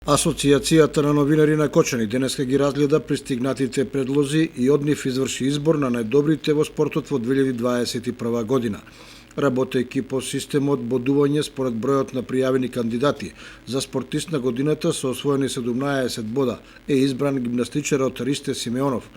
Асоцијацијата на новинари на Кочани денеска ги разгледа пристигнатите предлози и од нив изврши избор на најдобрите во спортот во 2021 година. Работејќи по системот бодување според бројот на пријавени кандидати за спортист на годината со освоени 17 бода е избран гимнастичарот Ристе Симеонов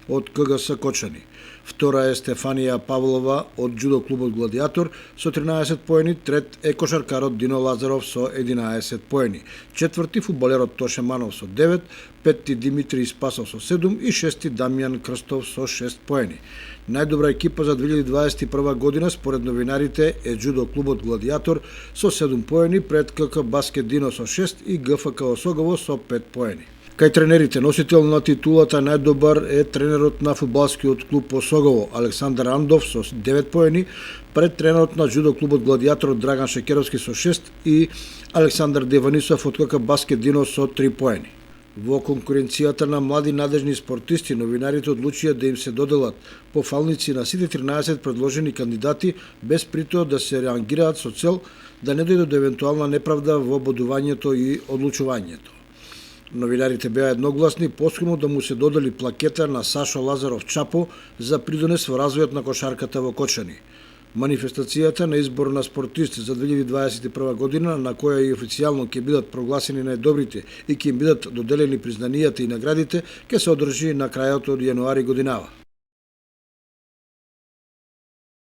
од КГС Кочани. Втора е Стефанија Павлова од џудо клубот Гладиатор со 13 поени, трет е кошаркарот Дино Лазаров со 11 поени, четврти фудбалерот Тоше Манов со 9, петти Димитри Спасов со 7 и шести Дамјан Крстов со 6 поени. Најдобра екипа за 2021 година според новинарите е џудо клубот Гладиатор со 7 поени, пред КК Баскет Дино со 6 и ГФК Осогово со 5 поени. Кај тренерите носител на титулата најдобар е тренерот на фудбалскиот клуб Осогово Александар Андов со 9 поени, пред тренерот на џудо клубот Гладиатор Драган Шекеровски со 6 и Александар Деванисов од КК Баскет Дино со 3 поени. Во конкуренцијата на млади надежни спортисти, новинарите одлучија да им се доделат пофалници на сите 13 предложени кандидати, без притоа да се реангираат со цел да не дојде до евентуална неправда во бодувањето и одлучувањето. Новинарите беа едногласни поскоро да му се додели плакета на Сашо Лазаров Чапо за придонес во развојот на кошарката во Кочани. Манифестацијата на избор на спортист за 2021 година, на која и официјално ќе бидат прогласени најдобрите и ќе им бидат доделени признанијата и наградите, ќе се одржи на крајот од јануари годинава.